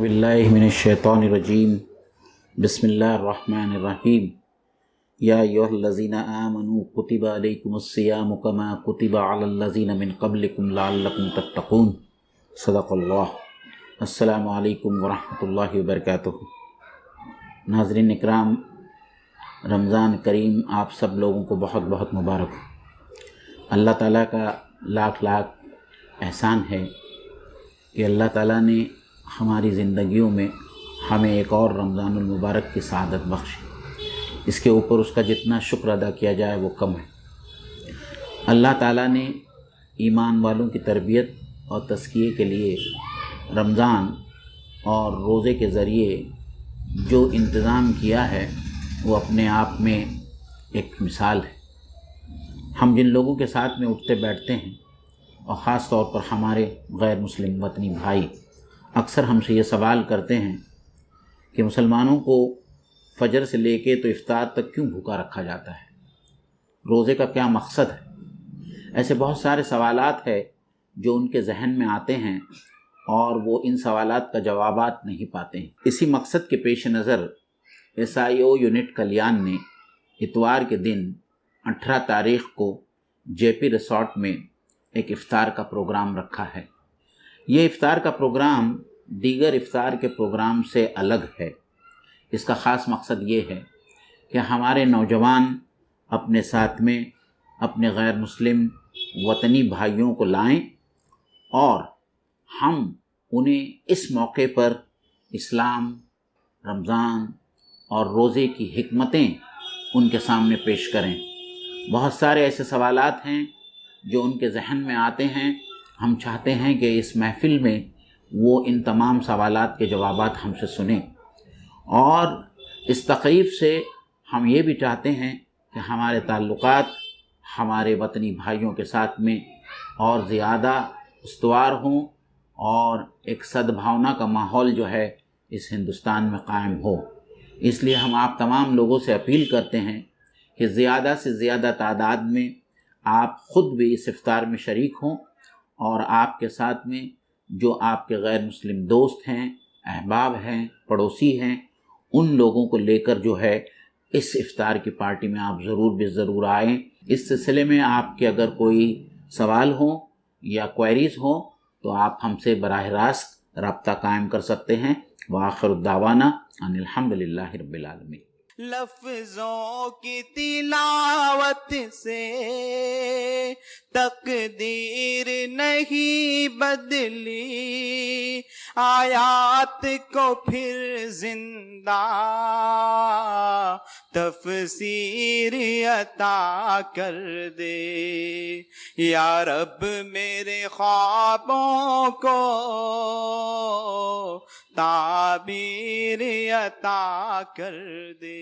बिल्लाहि मिनश्शैतानिर्रजीम बिस्मिल्लाहिर्रहमानिर्रहीम या अय्युहल्लज़ीना आमनू कुतिबा अलैकुमुस्सियामु कमा कुतिबा अलल्लज़ीना मिन क़ब्लिकुम लअल्लकुम तत्तक़ून। सदक़ल्लाह। अस्सलामु अलैकुम वरहमतुल्लाहि वबरकातुहू। नाज़रीन इकराम, रमज़ान करीम आप सब लोगों को बहुत बहुत मुबारक हो। अल्लाह ताला का लाख लाख एहसान है कि अल्लाह ताला ने हमारी ज़िंदगियों में हमें एक और रमज़ानुल मुबारक की सआदत बख्शी। इसके ऊपर उसका जितना शुक्र अदा किया जाए वो कम है। अल्लाह ताला ने ईमान वालों की तरबियत और तज़किये के लिए रमज़ान और रोज़े के ज़रिए जो इंतज़ाम किया है वो अपने आप में एक मिसाल है। हम जिन लोगों के साथ में उठते बैठते हैं और ख़ास तौर पर हमारे गैर मुस्लिम वतनी भाई अक्सर हमसे ये सवाल करते हैं कि मुसलमानों को फजर से लेके तो इफ्तार तक क्यों भूखा रखा जाता है, रोज़े का क्या मकसद है। ऐसे बहुत सारे सवालात है जो उनके जहन में आते हैं और वो इन सवालात का जवाबात नहीं पाते हैं। इसी मकसद के पेश नज़र SIO यूनिट कल्याण ने इतवार के दिन 18 तारीख़ को JP रिसॉर्ट में एक इफ़्तार का प्रोग्राम रखा है। ये इफ़्तार का प्रोग्राम दीगर इफ़्तार के प्रोग्राम से अलग है। इसका ख़ास मकसद ये है कि हमारे नौजवान अपने साथ में अपने गैर मुस्लिम वतनी भाइयों को लाएं और हम उन्हें इस मौके पर इस्लाम, रमज़ान और रोज़े की हिकमतें उनके सामने पेश करें। बहुत सारे ऐसे सवालात हैं जो उनके जहन में आते हैं। हम चाहते हैं कि इस महफ़िल में वो इन तमाम सवालात के जवाबात हमसे सुनें और इस तक़रीब से हम ये भी चाहते हैं कि हमारे ताल्लुक़ात हमारे वतनी भाइयों के साथ में और ज़्यादा उस्तवार हों और एक सद्भावना का माहौल जो है इस हिंदुस्तान में कायम हो। इसलिए हम आप तमाम लोगों से अपील करते हैं कि ज़्यादा से ज़्यादा तादाद में आप ख़ुद भी इस इफ़्तार में शरीक हों और आपके साथ में जो आपके गैर मुस्लिम दोस्त हैं, अहबाब हैं, पड़ोसी हैं, उन लोगों को लेकर जो है इस इफ़्तार की पार्टी में आप ज़रूर आएँ। इस सिलसिले में आपके अगर कोई सवाल हो या क्वेरीज़ हो तो आप हमसे बराह रास्त रब्ता कायम कर सकते हैं। व आखिर दावाना अनिल हम्दुलिल्लाहि रब्बिल आलमीन। लफ्ज़ों की तिलावत से तकदीर नहीं बदली, आयात को फिर जिंदा तफसीर अता कर दे। या रब मेरे ख्वाबों को ताबीर अता कर दे।